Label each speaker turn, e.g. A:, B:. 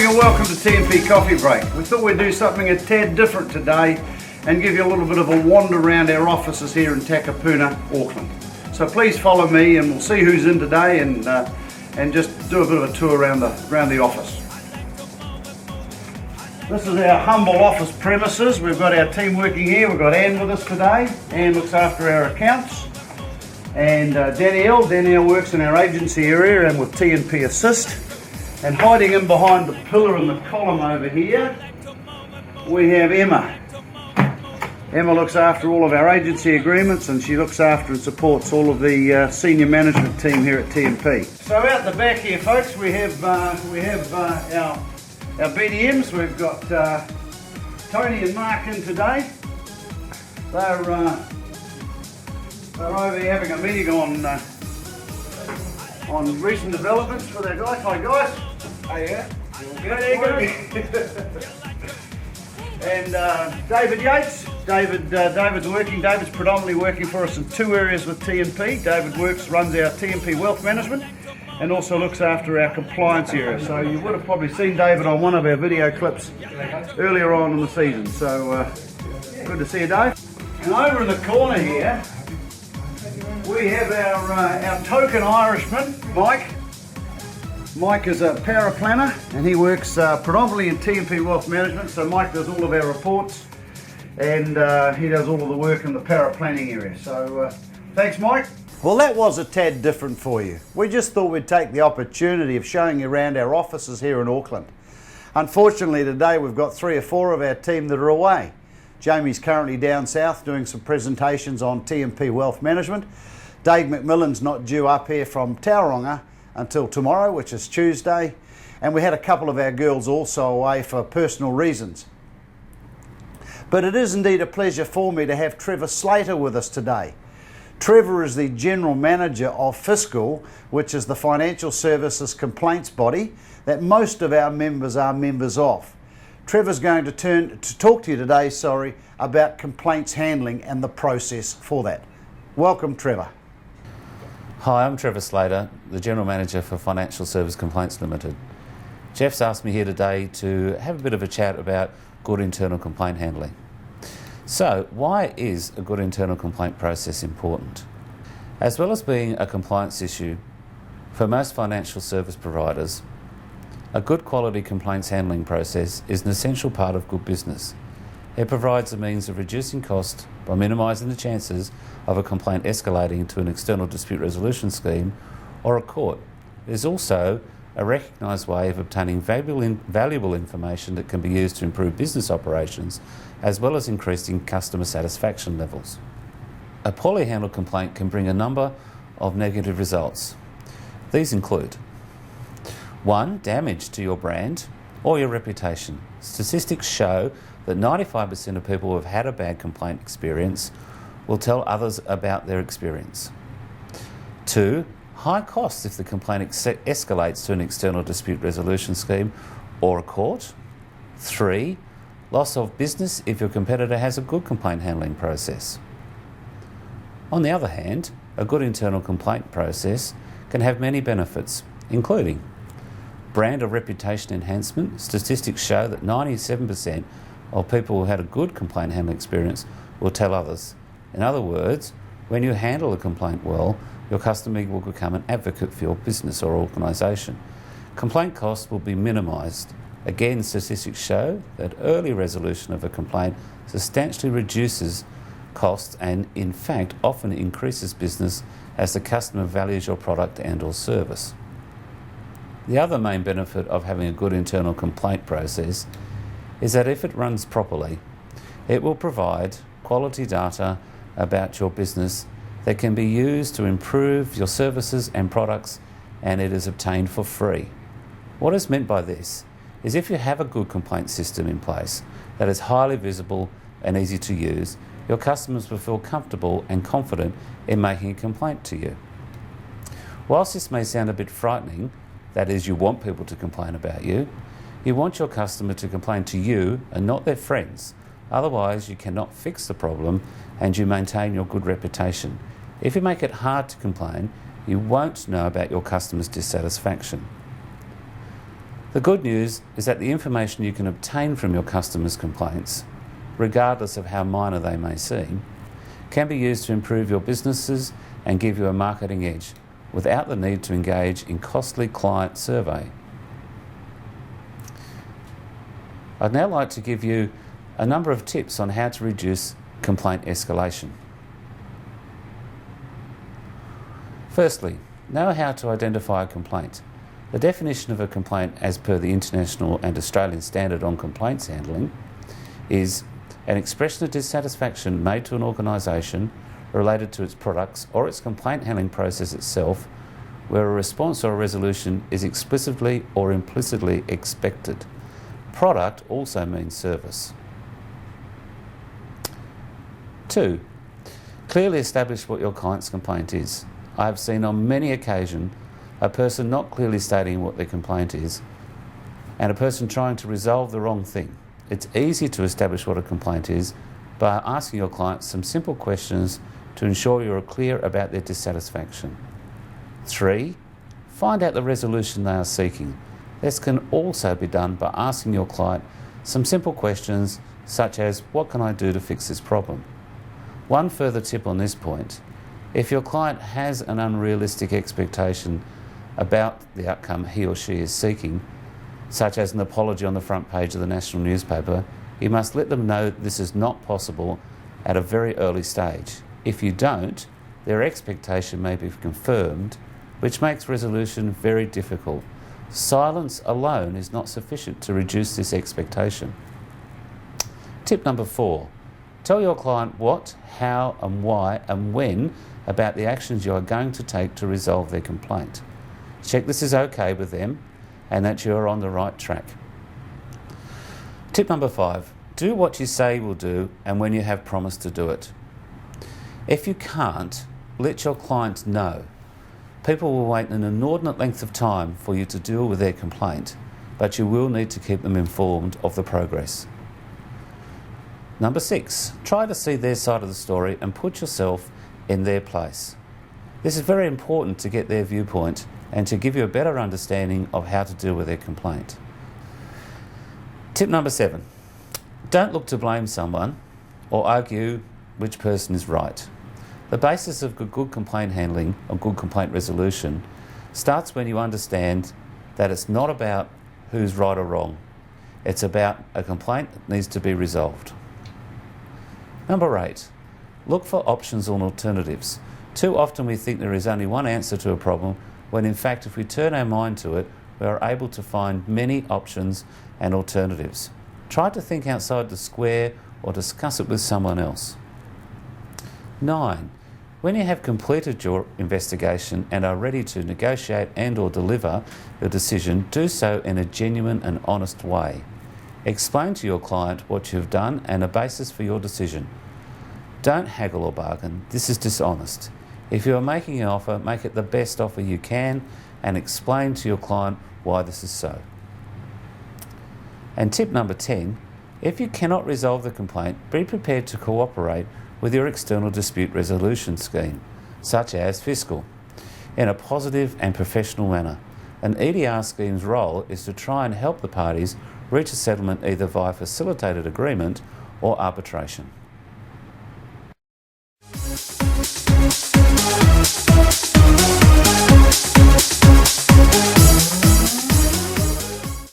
A: and welcome to TNP Coffee Break. We thought we'd do something a tad different today and give you a little bit of a wander around our offices here in Takapuna, Auckland. So please follow me and we'll see who's in today and just do a bit of a tour around the office. This is our humble office premises. We've got our team working here. We've got Anne with us today. Anne looks after our accounts. And Danielle works in our agency area and with TNP Assist. And hiding in behind the pillar and the column over here, we have Emma. Emma looks after all of our agency agreements and she looks after and supports all of the senior management team here at TNP. So out the back here, folks, we have our BDMs. We've got Tony and Mark in today. They're over here having a meeting on recent developments with our guys. Hi guys.
B: Hi, yeah.
A: And David Yates. David's predominantly working for us in two areas with TNP. David runs our TNP Wealth Management and also looks after our compliance area. So you would have probably seen David on one of our video clips earlier on in the season. So good to see you, Dave. And over in the corner here, we have our token Irishman, Mike. Mike is a paraplanner and he works predominantly in TNP Wealth Management. So Mike does all of our reports and he does all of the work in the paraplanning area. So thanks, Mike. Well, that was a tad different for you. We just thought we'd take the opportunity of showing you around our offices here in Auckland. Unfortunately, today we've got 3 or 4 of our team that are away. Jamie's currently down south doing some presentations on TNP Wealth Management. Dave McMillan's not due up here from Tauranga until tomorrow, which is Tuesday. And we had a couple of our girls also away for personal reasons. But it is indeed a pleasure for me to have Trevor Slater with us today. Trevor is the General Manager of Fiscal, which is the financial services complaints body that most of our members are members of. Trevor's going to talk to you today, about complaints handling and the process for that. Welcome, Trevor.
C: Hi, I'm Trevor Slater, the General Manager for Financial Service Complaints Limited. Jeff's asked me here today to have a bit of a chat about good internal complaint handling. So, why is a good internal complaint process important? As well as being a compliance issue, for most financial service providers, a good quality complaints handling process is an essential part of good business. It provides a means of reducing cost by minimising the chances of a complaint escalating to an external dispute resolution scheme or a court. It is also a recognised way of obtaining valuable information that can be used to improve business operations as well as increasing customer satisfaction levels. A poorly handled complaint can bring a number of negative results. These include 1. Damage to your brand or your reputation. Statistics show that 95% of people who have had a bad complaint experience will tell others about their experience. 2. High costs if the complaint escalates to an external dispute resolution scheme or a court. 3. Loss of business if your competitor has a good complaint handling process. On the other hand, a good internal complaint process can have many benefits, including brand or reputation enhancement. Statistics show that 97% of people who had a good complaint handling experience will tell others. In other words, when you handle a complaint well, your customer will become an advocate for your business or organisation. Complaint costs will be minimised. Again, statistics show that early resolution of a complaint substantially reduces costs and, in fact, often increases business as the customer values your product and or service. The other main benefit of having a good internal complaint process is that if it runs properly, it will provide quality data about your business that can be used to improve your services and products, and it is obtained for free. What is meant by this is if you have a good complaint system in place that is highly visible and easy to use, your customers will feel comfortable and confident in making a complaint to you. Whilst this may sound a bit frightening, that is, you want people to complain about you, you want your customer to complain to you and not their friends. Otherwise, you cannot fix the problem and you maintain your good reputation. If you make it hard to complain, you won't know about your customers' dissatisfaction. The good news is that the information you can obtain from your customers' complaints, regardless of how minor they may seem, can be used to improve your businesses and give you a marketing edge without the need to engage in costly client survey. I'd now like to give you a number of tips on how to reduce complaint escalation. Firstly, know how to identify a complaint. The definition of a complaint as per the International and Australian Standard on Complaints Handling is an expression of dissatisfaction made to an organisation related to its products or its complaint handling process itself, where a response or a resolution is explicitly or implicitly expected. Product also means service. 2. Clearly establish what your client's complaint is. I have seen on many occasions a person not clearly stating what their complaint is and a person trying to resolve the wrong thing. It's easy to establish what a complaint is by asking your client some simple questions to ensure you are clear about their dissatisfaction. 3. Find out the resolution they are seeking. This can also be done by asking your client some simple questions such as, what can I do to fix this problem? One further tip on this point: if your client has an unrealistic expectation about the outcome he or she is seeking, such as an apology on the front page of the national newspaper, you must let them know this is not possible at a very early stage. If you don't, their expectation may be confirmed, which makes resolution very difficult. Silence alone is not sufficient to reduce this expectation. Tip number 4. Tell your client what, how and why and when about the actions you are going to take to resolve their complaint. Check this is okay with them and that you are on the right track. Tip number 5. Do what you say you will do and when you have promised to do it. If you can't, let your client know. People will wait an inordinate length of time for you to deal with their complaint, but you will need to keep them informed of the progress. Number 6, try to see their side of the story and put yourself in their place. This is very important to get their viewpoint and to give you a better understanding of how to deal with their complaint. Tip number 7, don't look to blame someone or argue which person is right. The basis of good complaint handling or good complaint resolution starts when you understand that it's not about who's right or wrong. It's about a complaint that needs to be resolved. Number 8, look for options or alternatives. Too often we think there is only one answer to a problem, when in fact if we turn our mind to it, we are able to find many options and alternatives. Try to think outside the square or discuss it with someone else. 9, when you have completed your investigation and are ready to negotiate and or deliver your decision, do so in a genuine and honest way. Explain to your client what you have done and a basis for your decision. Don't haggle or bargain. This is dishonest. If you are making an offer, make it the best offer you can and explain to your client why this is so. And tip number 10, if you cannot resolve the complaint, be prepared to cooperate with your external dispute resolution scheme, such as Fiscal, in a positive and professional manner. An EDR scheme's role is to try and help the parties reach a settlement either via facilitated agreement or arbitration.